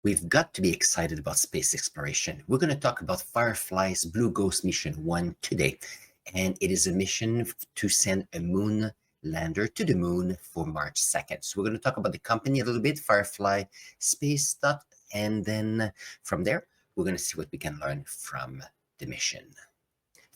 We've got to be excited about space exploration. We're going to talk about Firefly's Blue Ghost Mission 1 today, and it is a mission to send a moon lander to the moon for March 2nd. So we're going to talk about the company a little bit, Firefly Space Dot, and then from there, we're going to see what we can learn from the mission.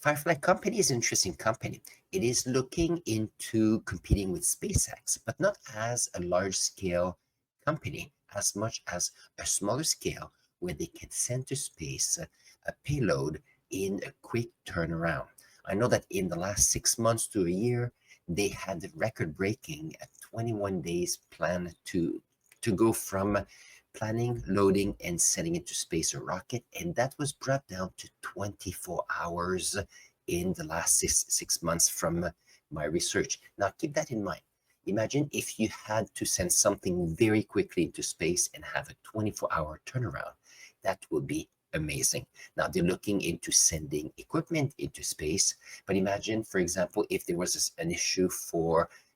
Firefly Company is an interesting company. It is looking into competing with SpaceX, but not as a large-scale company, as much as a smaller scale where they can send to space a payload in a quick turnaround. I know that in the last 6 months to a year, they had the record-breaking at 21 days plan to go from planning, loading, and sending into space a rocket, and that was brought down to 24 hours in the last six months from my research. Now, keep that in mind. Imagine if you had to send something very quickly into space and have a 24-hour turnaround. That would be amazing. Now, they're looking into sending equipment into space, but imagine, for example, if there was an issue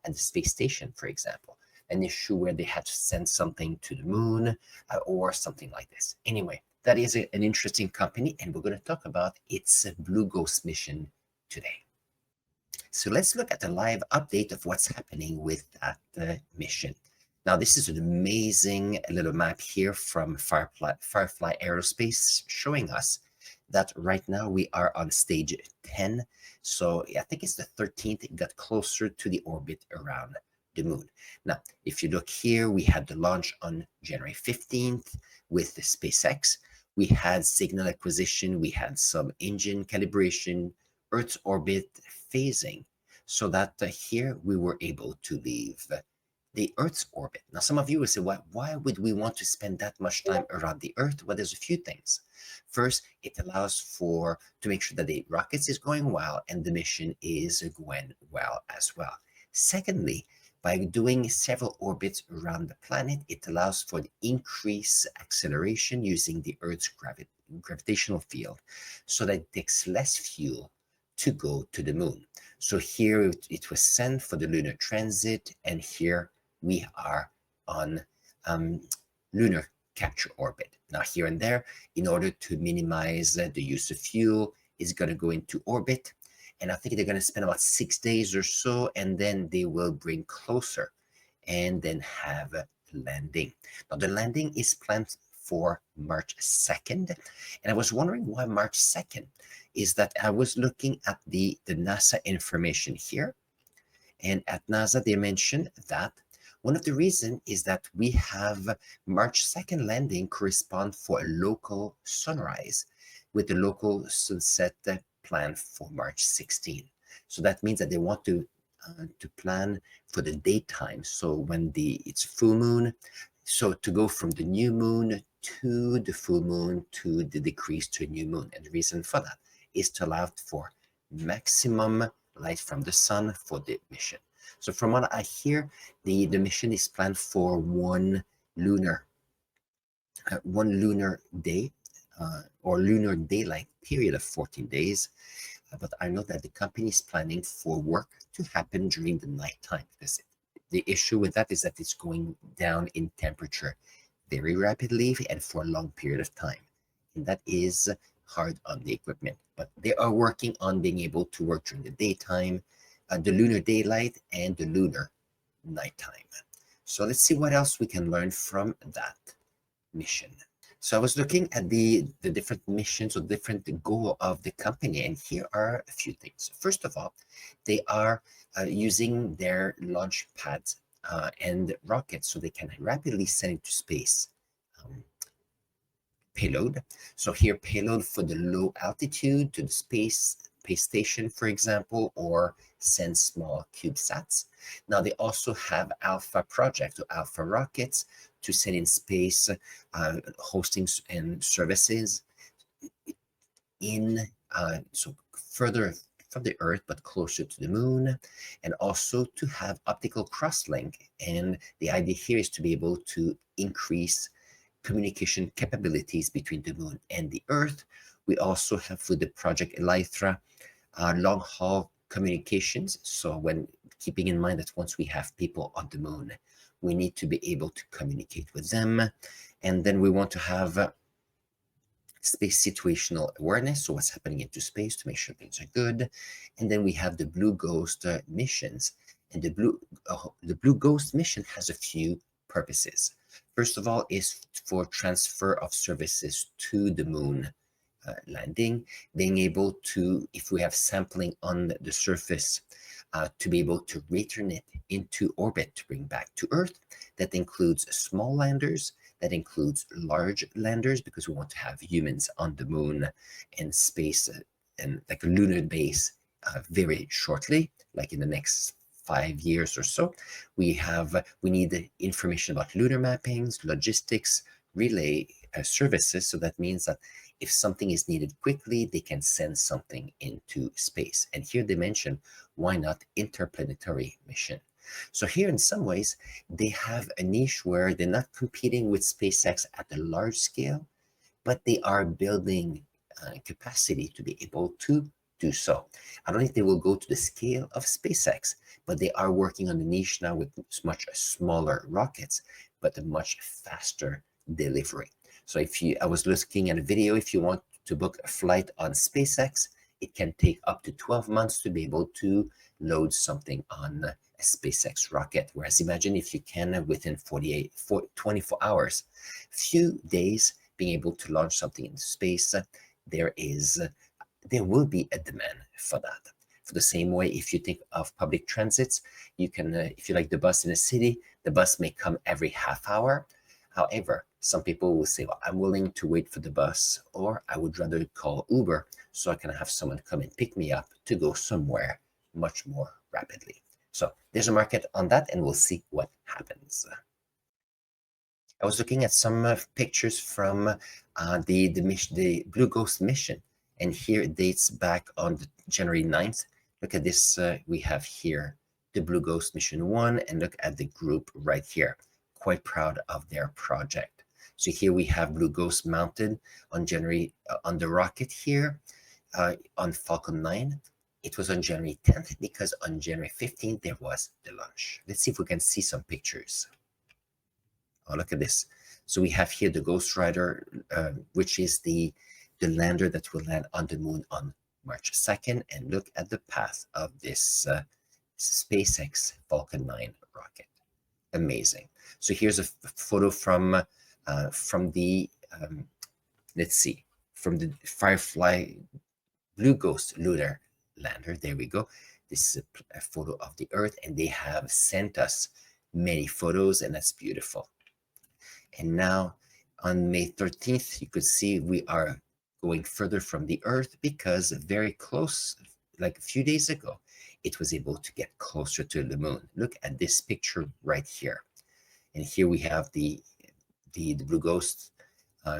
at the space station, for example, an issue where they had to send something to the moon or something like this. Anyway, that is an interesting company, and we're going to talk about its Blue Ghost mission today. So let's look at a live update of what's happening with that mission. Now, this is an amazing little map here from Firefly Aerospace showing us that right now we are on stage 10. So I think it's the 13th. It got closer to the orbit around the moon. Now, if you look here, we had the launch on January 15th with the SpaceX. We had signal acquisition. We had some engine calibration, Earth's orbit phasing, so that here we were able to leave the Earth's orbit. Now, some of you will say, why would we want to spend that much time around the Earth? Well, there's a few things. First, it allows to make sure that the rockets is going well and the mission is going well as well. Secondly, by doing several orbits around the planet, it allows for the increased acceleration using the Earth's gravitational field, so that it takes less fuel to go to the moon. So here it was sent for the lunar transit, and here we are on lunar capture orbit. Now, here and there, in order to minimize the use of fuel, it's going to go into orbit. And I think they're going to spend about 6 days or so, and then they will bring closer and then have a landing. Now, the landing is planned for March 2nd. And I was wondering why March 2nd is that I was looking at the NASA information here. And at NASA, they mentioned that one of the reasons is that we have March 2nd landing correspond for a local sunrise with the local sunset plan for March 16. So that means that they want to plan for the daytime. So when it's full moon, so to go from the new moon to the full moon to the decrease to a new moon. And the reason for that is to allow for maximum light from the sun for the mission. So from what I hear, the mission is planned for one lunar day or lunar daylight period of 14 days. But I know that the company is planning for work to happen during the nighttime, because the issue with that is that it's going down in temperature very rapidly and for a long period of time. And that is hard on the equipment. But they are working on being able to work during the daytime, the lunar daylight, and the lunar nighttime. So let's see what else we can learn from that mission. So I was looking at the different missions or different goal of the company, and here are a few things. First of all, they are using their launch pads and rockets so they can rapidly send into space payload. So here, payload for the low altitude to the space station, for example, or send small CubeSats. Now, they also have Alpha project or Alpha rockets to send in space hosting and services so further from the Earth, but closer to the moon, and also to have optical crosslink. And the idea here is to be able to increase communication capabilities between the moon and the Earth. We also have for the project Elytra long haul communications. So when keeping in mind that once we have people on the moon, we need to be able to communicate with them. And then we want to have space situational awareness, so what's happening into space to make sure things are good. And then we have the Blue Ghost missions. And the Blue Ghost mission has a few purposes. First of all, is for transfer of services to the moon landing, being able to, if we have sampling on the surface, to be able to return it into orbit to bring back to Earth. That includes small landers, that includes large landers, because we want to have humans on the moon and space and like a lunar base very shortly, like in the next 5 years or so. We need information about lunar mappings, logistics, relay services. So that means that if something is needed quickly, they can send something into space. And here they mention, why not interplanetary mission? So here, in some ways, they have a niche where they're not competing with SpaceX at a large scale, but they are building capacity to be able to do so. I don't think they will go to the scale of SpaceX, but they are working on the niche now with much smaller rockets, but a much faster delivery. So I was looking at a video, if you want to book a flight on SpaceX, it can take up to 12 months to be able to load something on a SpaceX rocket. Whereas imagine if you can, within 24 hours, few days, being able to launch something into space, there will be a demand for that. For the same way, if you think of public transits, you can, if you like the bus in a city, the bus may come every half hour. However, some people will say, well, I'm willing to wait for the bus, or I would rather call Uber so I can have someone come and pick me up to go somewhere much more rapidly. So there's a market on that, and we'll see what happens. I was looking at some pictures from the Blue Ghost mission, and here it dates back on January 9th. Look at this, we have here the Blue Ghost Mission 1, and look at the group right here. Quite proud of their project. So here we have Blue Ghost mounted on on the rocket here on Falcon 9. It was on January 10th because on January 15th there was the launch. Let's see if we can see some pictures. Oh, look at this. So we have here the Ghost Rider, which is the lander that will land on the moon on March 2nd. And look at the path of this SpaceX Falcon 9 rocket. Amazing. So here's a photo from the, let's see, from the Firefly Blue Ghost lunar lander. There we go. This is a photo of the Earth, and they have sent us many photos, and that's beautiful. And now on May 13th, you could see we are going further from the Earth because very close, like a few days ago, it was able to get closer to the moon. Look at this picture right here. And here we have the Blue Ghost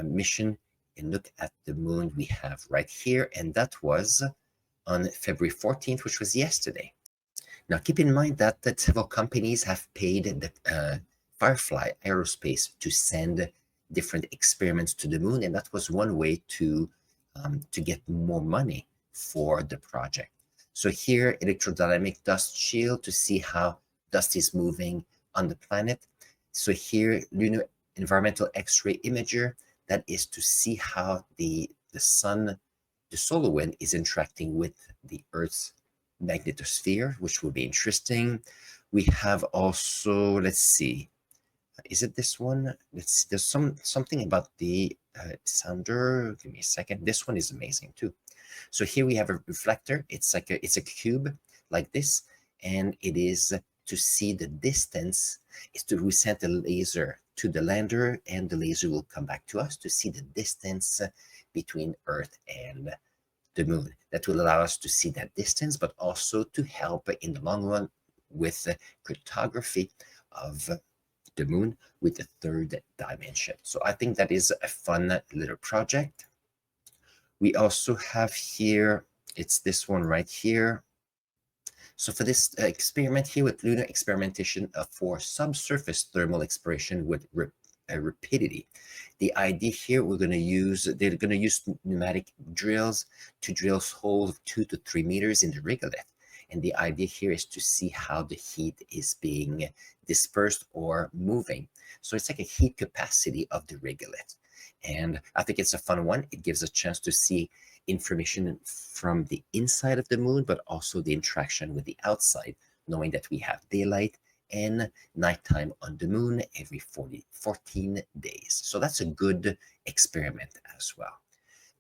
mission. And look at the moon we have right here. And that was on February 14th, which was yesterday. Now, keep in mind that several companies have paid the Firefly Aerospace to send different experiments to the moon, and that was one way to get more money for the project. So here, electrodynamic dust shield to see how dust is moving on the planet. So here, lunar environmental X-ray imager, that is to see how the sun, the solar wind is interacting with the Earth's magnetosphere, which will be interesting. We have also, let's see, is it this one? Let's see, there's something about the sounder. Give me a second. This one is amazing too. So here we have a reflector. It's a cube like this, and it is to see the distance. We sent a laser to the lander, and the laser will come back to us to see the distance between Earth and the moon. That will allow us to see that distance, but also to help in the long run with cryptography of the moon with the third dimension. So I think that is a fun little project. We also have here, it's this one right here. So for this experiment here with lunar experimentation for subsurface thermal exploration with rapidity, the idea here, they're going to use pneumatic drills to drill holes of 2 to 3 meters in the regolith. And the idea here is to see how the heat is being dispersed or moving. So it's like a heat capacity of the regolith. And I think it's a fun one. It gives a chance to see information from the inside of the moon, but also the interaction with the outside, knowing that we have daylight and nighttime on the moon every 14 days. So that's a good experiment as well.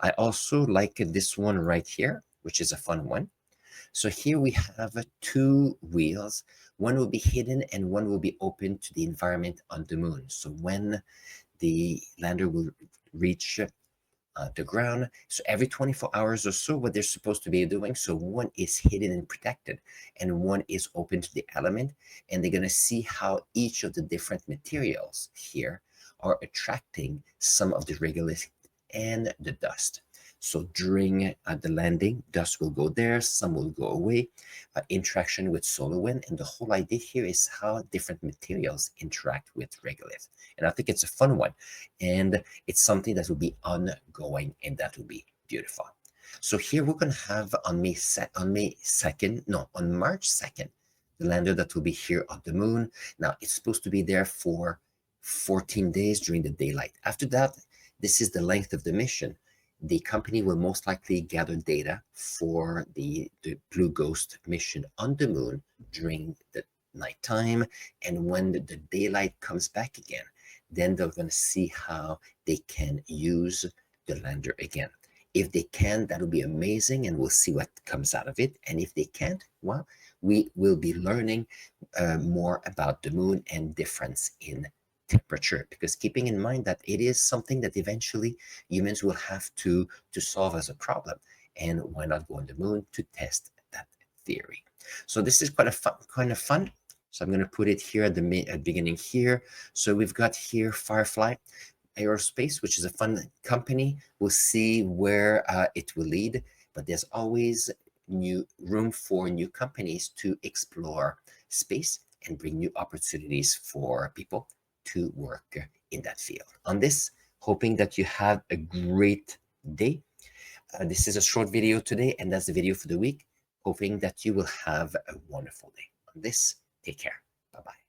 I also like this one right here, which is a fun one. So here we have two wheels. One will be hidden and one will be open to the environment on the moon. So when the lander will reach the ground. So every 24 hours or so, what they're supposed to be doing. So one is hidden and protected, and one is open to the element. And they're going to see how each of the different materials here are attracting some of the regolith and the dust. So during the landing, dust will go there, some will go away, interaction with solar wind. And the whole idea here is how different materials interact with regolith. And I think it's a fun one. And it's something that will be ongoing, and that will be beautiful. So here we're going to have on May 2nd, no, on March 2nd, the lander that will be here on the moon. Now, it's supposed to be there for 14 days during the daylight. After that, this is the length of the mission. The company will most likely gather data for the Blue Ghost mission on the moon during the nighttime. And when the daylight comes back again, then they're going to see how they can use the lander again. If they can, that'll be amazing, and we'll see what comes out of it. And if they can't, well, we will be learning more about the moon and difference in temperature, because keeping in mind that it is something that eventually humans will have to solve as a problem. And why not go on the moon to test that theory? So this is quite a kind of fun. So I'm going to put it here at the beginning here. So we've got here Firefly Aerospace, which is a fun company. We'll see where it will lead, but there's always new room for new companies to explore space and bring new opportunities for people to work in that field. On this, hoping that you have a great day. This is a short video today, and that's the video for the week. Hoping that you will have a wonderful day. On this, take care. Bye-bye.